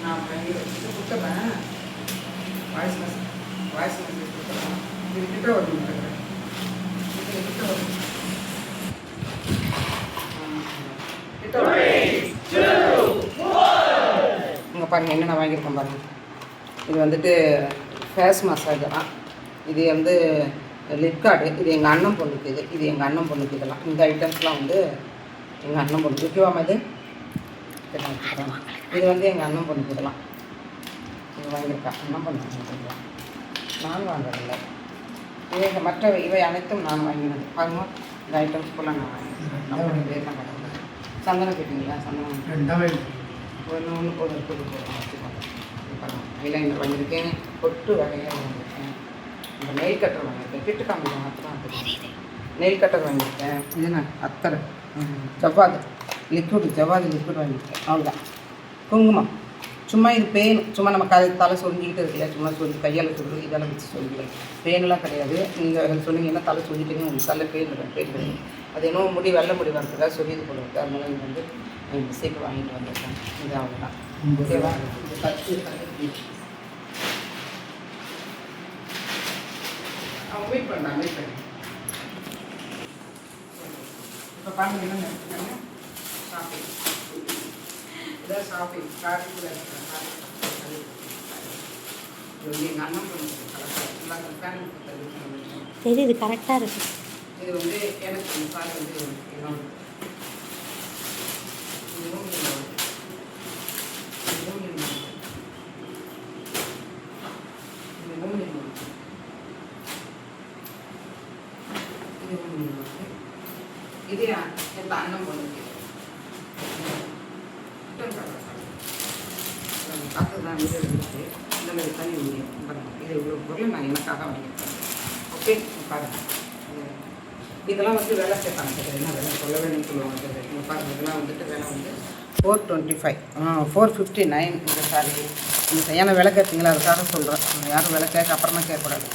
நான் பண்ணி வச்சுட்டு கொடுத்துட்றேன். வாய்ஸ் மெசேஜ் கொடுத்துட்றேன். இது கிட்ட வரணும் கிட்ட வரணும் இங்கே பாருங்கள் என்னென்ன வாங்கியிருக்கேன் பாருங்கள். இது வந்துட்டு ஃபேஸ் மசாஜராக, இது வந்து லிப்கார்டு, இது எங்கள் அண்ணன் பொண்ணுக்கு, இது எங்கள் அண்ணன் பொண்ணுக்கு. இதெல்லாம் இந்த ஐட்டம்ஸ்லாம் வந்து எங்கள் அண்ணன் பொண்ணுக்கு ஓகேவாமா. இது வந்து எங்கள் அண்ணன் பொண்ணுக்கு. இதெல்லாம் இது வாங்கியிருக்கா அண்ணன் பொண்ணு, நான் வாங்குறதில்ல. இவை மற்ற இவை அனைத்தும் நான் வாங்கினது. பாருங்க இந்த ஐட்டம்ஸ் ஃபுல்லாக நான் வாங்கினேன். நம்ம பேர் தான் கிடக்குது. சந்தனம் கேட்டீங்களா? சந்தனம் ஒன்று போட வச்சுக்கோங்க. ஐலைனர் வாங்கியிருக்கேன், பொட்டு வகையாக வாங்கியிருக்கேன், இந்த நெயில் கட்டர் வாங்கியிருக்கேன், கிட்டு காமிக்க மாத்திரம் தெரியுது. நெயில் கட்டர் வாங்கியிருக்கேன். இது நான் அத்தரை ஜவ்வாது லிக்விட் வாங்கியிருக்கேன். அவ்வளோதான். குங்குமம் சும்மா இது பேன், சும்மா நம்ம தலை சொல்லிக்கிட்டு இருக்குல்ல, சும்மா சொல்லி கையால் சொல்லி இதெல்லாம் வச்சு சொல்லிக்கலாம். பேனெலாம் கிடையாது. நீங்கள் சொன்னீங்கன்னா தலை சொல்லிட்டீங்க, உங்களுக்கு தலை பேன் கிடையாது. அது என்னவோ முடி வெள்ளை முடி வரதுக்காக சொல்லியது போல இருக்குது. அதனால இது வந்து இந்த சீப்பு வாங்கிட்டு வந்திருக்கேன். இது அவ்வளோதான். ஓகேவா? இது 10 வெயிட் பண்ணி இப்போ பார்த்தீங்கன்னா ஷாப்பிங், இதான் ஷாப்பிங். காரைக்குள்ள இருக்கிறேன். எங்கள் அண்ணன் தெரியுது, கரெக்டாக இருக்குது. இது வந்து எனக்கு இந்த சாரி வந்து என்னோட இது என் அண்ணன் பொண்ணுக்கு பார்த்துதான் வீடு இருந்துச்சு. இந்த மாதிரி தண்ணி இது இவ்வளோ பொருள் நான் எனக்காக வாங்கியிருக்கேன். ஓகே பாருங்கள். இதெல்லாம் வந்து விலை சேர்த்தாங்க. என்ன விலை சொல்ல வேணும்னு சொல்லுவாங்க. நீங்கள் பாருங்கள், இதெல்லாம் வந்துட்டு விலை வந்து 425 459 இந்த சாரி. இந்த சரியான விலை கேட்பீங்களா, அதுக்காக சொல்கிறேன். யாரும் விலை கேட்க அப்புறமா கேட்கக்கூடாது.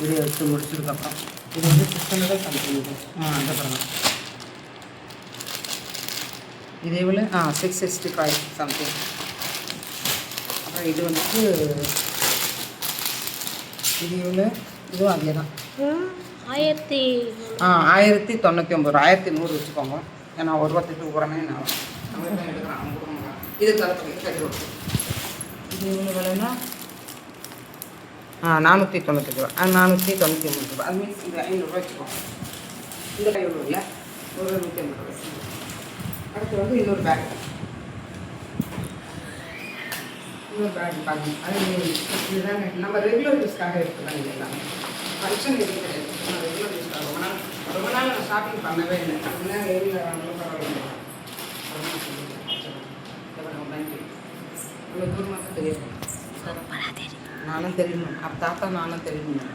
வீடியோ எடுத்து முடிச்சதுக்கப்புறம். இது வந்து 600 சம்திங். அந்த பாருங்கள். இது எவ்வளோ? 665 சம்திங். அப்புறம் இது வந்துட்டு இது எவ்வளோ? இதுவும் அதே தான். 1099 1100 வச்சுக்கோங்க. ஏன்னா ஒரு ரூபாய்க்கு உடனே நான் எடுக்கிறேன். அவங்க கொடுங்க. இது தரப்படி கட்டி விட்டு இது எவ்வளோ விலைன்னா 495 ரூபா. 499 ரூபா. அது மீன்ஸ் இது 500 ரூபா வச்சுக்கோங்க. இந்த கை எவ்வளோ இல்லை, ஒரு 150 ரூபாய். அடுத்து வந்து இன்னொரு பேக் பாருங்க. அது இதுதாங்க நம்ம ரெகுலர் யூஸ்க்காக எடுத்துக்கலாம். இது எல்லாமே ஃபங்க்ஷன் எதுவும் கிடையாது. நான் ரெகுலர் யூஸ்க்காக ரொம்ப நாள் நான் ஷாப்பிங் பண்ணவே இல்லை. அப்படின்னா வெளியில் வாங்கலாம் பரவாயில்ல. இவ்வளோ தூரமாக தான் தெரியும். நானும் தெரியணும். அப்போ தாத்தா நானும் தெரியணும்.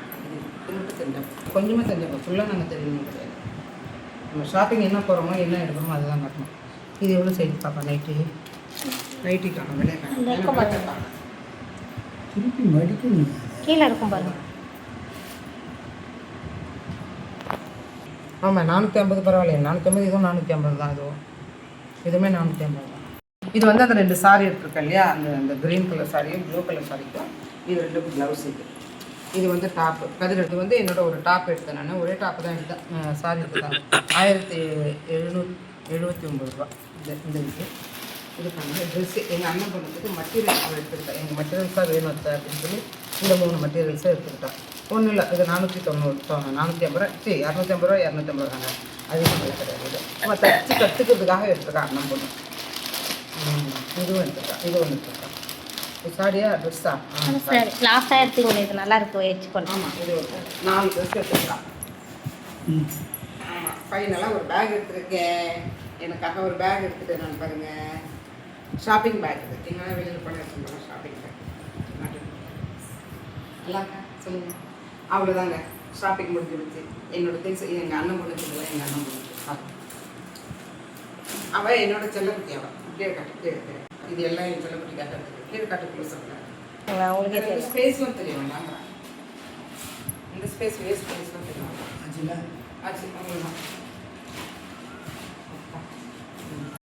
இது மட்டும் தெரிஞ்சோம், கொஞ்சமாக தெரிஞ்சோம். ஃபுல்லாக நாங்கள் தெரியணும் கிடையாது. நம்ம ஷாப்பிங் என்ன போகிறோமோ என்ன எடுக்கிறோமோ அதுதான் கட்டணும். இது எவ்வளோ சைடு பாப்பா? நைட்டிக்கான விலை திருப்பி மடிக்கணும். கீழே இருக்கும் பாருங்க. ஆமாம் 450 பரவாயில்லையா? 450 இதுவும் 450 தான். இதுவுமே 450 தான். இது வந்து அந்த 2 சாரி எடுத்துருக்கேன் இல்லையா, அந்த க்ரீன் கலர் சாரியும் ப்ளூ கலர் சாரிக்கும் இது 2 ப்ளவுஸ். இது வந்து டாப்பு கதிரெடுத்து வந்து என்னோட ஒரு டாப் எடுத்தேன். நான் ஒரே டாப்பு தான் எடுத்தேன். சாரி எடுத்துதான் 1779 ரூபா. இந்த இது பண்ணி ட்ரெஸ்ஸு எங்கள் அண்ணன் பொண்ணுக்கு மெட்டீரியல்ஸ் எடுத்துக்கிட்டேன். எங்கள் மெட்டீரியல்ஸாக வேணும் அப்படின்னு சொல்லி இந்த 3 மெட்டீரியல்ஸாக எடுத்துக்கிட்டேன். ஒன்றும் இல்லை, இது 490 450 ரூபா. சரி 250 ரூபா 250 தாங்க. அதிகம் விலை கிடையாது. நம்ம தச்சு கற்றுக்கிறதுக்காக எடுத்துருக்கேன் அண்ணன் பொண்ணு. இதுவும் எடுத்துருக்கேன். இது ஒன்று எடுத்துருக்கேன். சாரியா ட்ரெஸ்ஸா? லாஸ்ட்டாக எடுத்தீங்களே, இது நல்லா இருக்கு வச்சு பண்ண. ஆமாம், இது ஒரு 4 ட்ரெஸ் எடுத்துருக்கான். ஆமாம், ஃபைனலாக ஒரு பேக் எடுத்துருக்கேன். எனக்காக ஒரு பேக் எடுத்துகிட்டு நான் பாருங்கள். ஷாப்பிங் பேக் இது. எங்கன்னா வெளியில் போய் எடுத்துருக்கோம். ஷாப்பிங் பேக் நல்லாக்கா சொல்லுங்கள். அவ்வளோதாங்க, ஷாப்பிங் முடிஞ்சிடுச்சு. என்னோடய திங்ஸ் எங்கள் அண்ணன் பொண்ணுக்கு இல்லை. எங்கள் அண்ணன் பொண்ணுக்கு அவள் என்னோட செல்லக்குட்டி. அவள் கீழே காட்டு இது எல்லாம் என் செல்லக்குட்டிக்காக எடுத்துருக்கு. கீழே காட்டுக்குள்ளே சொல்கிறேன். உங்களுக்கு ஸ்பேஸ்லாம் தெரியும் வேண்டாம். இந்த ஸ்பேஸ் வேஸ்ட் ஸ்பேஸ்லாம் தெரியும். ஆச்சு அவ்வளோதான்.